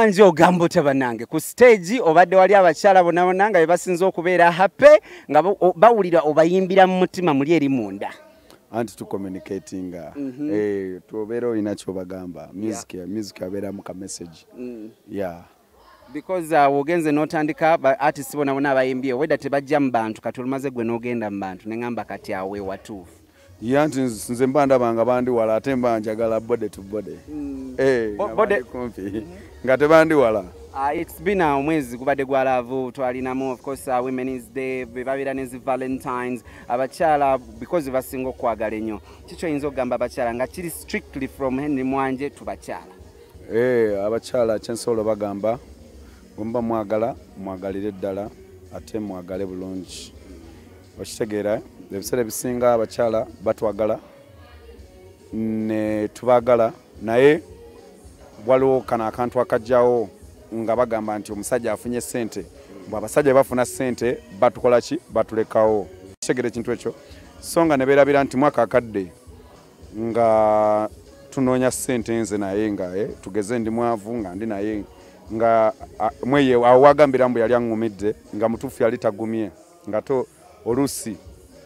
Mwanje ogambo tabanange ku stage obadde wali abakyala bonabona nga bebasinza okubeera happy nga bawulira obayimbira mu mutima muli eri munda anti to communicating tuobeera olina kyobagamba music abeera mu ka message because wogenze n'otandika artist bonabona abayimbye wedda tebajja mu bantu kati olumaze gwe n'ogenda mu bantu neŋŋamba kati awe watuufu yanti nze mba ndabanga bandi wala ate mba njagala bode to bode bode kumpi nga tebandi wala it's been omwezi gubadde gwa love twalinamu of course women's day bebabira nezi valentines abakyala because basinga okwagala ennyo kikyo oyinza okugamba abakyala nga kiri strictly from Henry Mwanje to bakyala abakyala kyensobola bagamba gumba mwagalire ddala ate mwagale bulungi okitegeera ebiseera ebisinga abakyala batwagala ne tubagala naye waliwo kana akantu akajjawo nga bagamba nti omusajja afunye ssente abasajja bafuna ssente batukola ki batulekawo kitegeera ekintu ekyo so nga ne beerabira nti mwaka akadde nga tunoonya ssente nze naye nga tugeze ndi mwavu nga ndi naye nga mweye awo wagambira mbu yali aŋŋumidde nga mutuufu yali tagumye nga to oluusi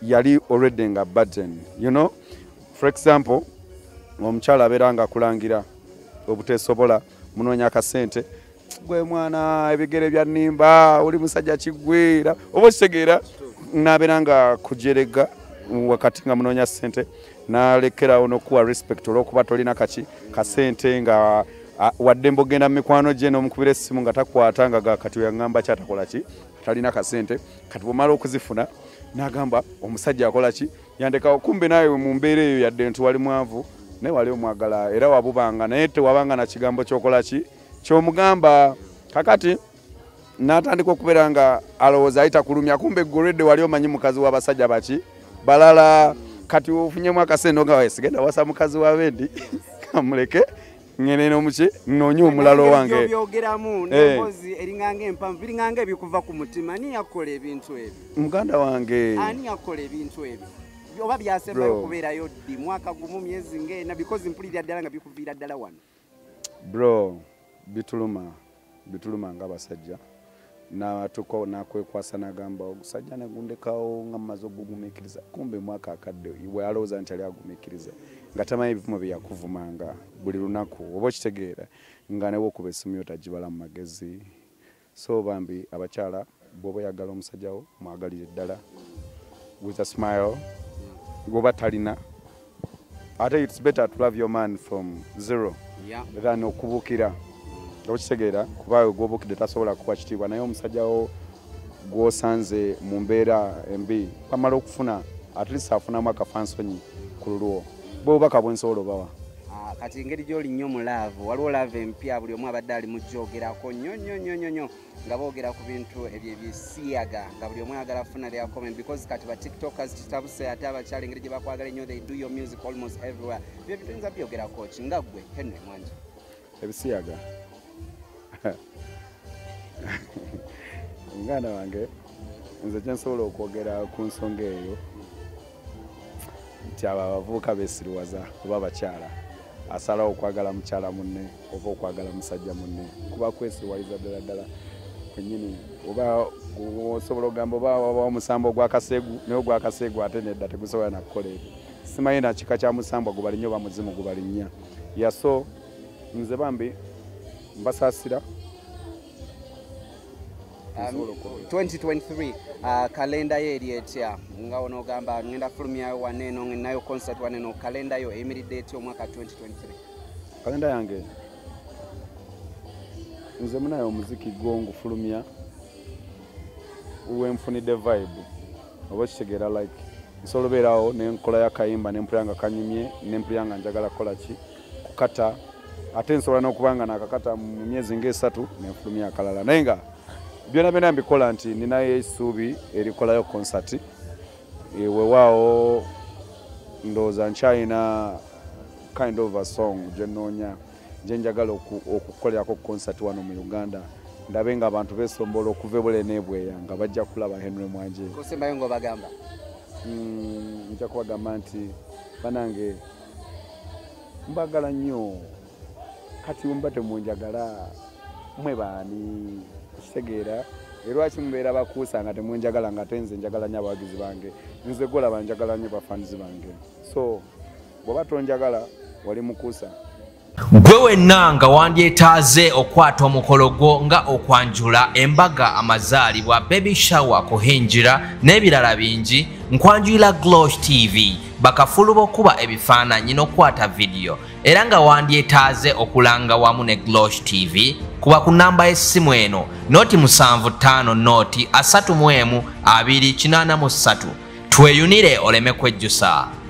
yali already nga burden for example omukyala abeera nga akulangira obuteesobola munoonya akasente gwe mwana ebigere bya nnimba oli musajja kiggwera oba okitegeera n'abeera nga kujerega wakati nga munoonya ssente n'alekerawo n'okuwa respect olw'okuba tolina kasente nga wadde mbogenda mu mikwano gye n'omukubira essimu nga takwata nga kati yaŋŋamba kyatakola ki talina kasente kati bw'omala okuzifuna n'agamba omusajja akola ki yandekawo kumbe naye mu mbeera eyo yadde nti wali mwavu naye wali omwagala era wabubanga naye tewabanga na kigambo ky'okola ki ky'omugamba kakati n'atandika okubeera nga alowooza ayita kulumya kumbe goredde wali omanyi mukazi w'abasajja baki balala kati ofunyemu akasente nga sigenda wasa mukazi wa bendi kamuleke ngene nomuki nonye omulalo wange byogeramu n'embozi eringanga empamvu biringanga ebikuva ku mutima ani yakola ebintu ebyo muganda wange ani yakola ebintu ebyo oba byasembayo okubeerayo ddi mwaka gumu myezi ng'ena because mpulira ddala nga bikuviira ddala wano bro bituluma ng'abasajja nakwekwasa n'agamba ogusajja negundekawo nga mmaze ogugumiikiriza kumbe mwaka akadde bwe alowooza nti ali agumiikiriza nga tamanyi ebivumo bye yakuvumanga buli lunaku oba okitegeera nga newe okuba essimu yotagibala mu magezi so bambi abakyala bw'oba oyagala omusajjawo mwagalire ddala with a smile bw'oba talina ate it's better to love your man from zero than okubuukira okitegeera kuba gw'obuukidde tasobola kuwa kitiibwa naye omusajjawo gw'osanze mu mbeera embi bamala okufuna at least afunamu akafansonyi ku lulwo bw'obubaka bwensobola obawa kati engeri gy'oli nnyo mu laavu waliwo laavu empya buli omu abadde ali mujoogerako nnyo nga boogera ku bintu ebyo ebisiyaga nga buli omu ayagala afuna their comment because kati ba tiktokers kitabuse ate abakyala engeri gye bakwagala ennyo they do your music almost everywhere byo bintu oyinza byogerako ki nga ggwe Henry Mwanje ebisiyaga muganda wange nze kyensobola okwogera ku nsonga eyo nti abo abavubuka beesiriwaza oba abakyala asalawo okwagala mukyala munne oba okwagala musajja munne kuba kwesiriwaliza ddala kwennyini oba osobola okugamba oba wabawo omusambo ogwakaseegu naye ogwakaseegu ate nedda tegusobola nakukola ebyo simanyi na kika kya musambwa gubali nnyo oba muzimu gubali nnya yaso nze bambi mbasaasira 2023 kalenda yo eri etya nga onogamba ngenda fulumyayo waneeno nayo concert waneeno kalenda yo eyimiridde etya omwaka 2023 kalenda yange nze munayo omuziki gwongufulumya wenfunidde vibe oba kitegeera like nsobola obeerawo nenkola yakayimba nempulira nga kanyumye nempulira nga njagala kukola ki kukata ate nsobola n'okubanga nakakata mu myezi ng'esatu nenfulumya akalala naye nga byonna mbikola nti ninayo essuubi erikolayo concert wewaawo ndowooza nkyalina kind of a song gye nnoonya gye njagala okukolerako concert wano mu Uganda ndabe nga abantu beesombola okuva ebule n'ebweya nga bajja kulaba Henry Mwanje kosembayo ng'obagamba nja kubagamba nti banange mbagala nnyo kati mba temunjagala mwe baani kitegeera lwaki mubeera bakuusa nga temwenjagala nga tenze njagala nnyo abawagizi bange nze golaba njagala nnyo bafanizi bange so bw'oba tonjagala wali mukuusa gwe wenna nga wandyetaaze okwata omukolo gwo nga okwanjula embaga amazaalibwa baby shower kuhinjira n'ebirala bingi nkwanjulira Glosh TV bakafulu b'okuba ebifaananyi n'okwata vidiyo era nga wandyetaaze okulanga wamu ne Glosh TV kuba ku namba y'essimu eno noti 75 noti 31 283 tweyunire oleme kwejjusa.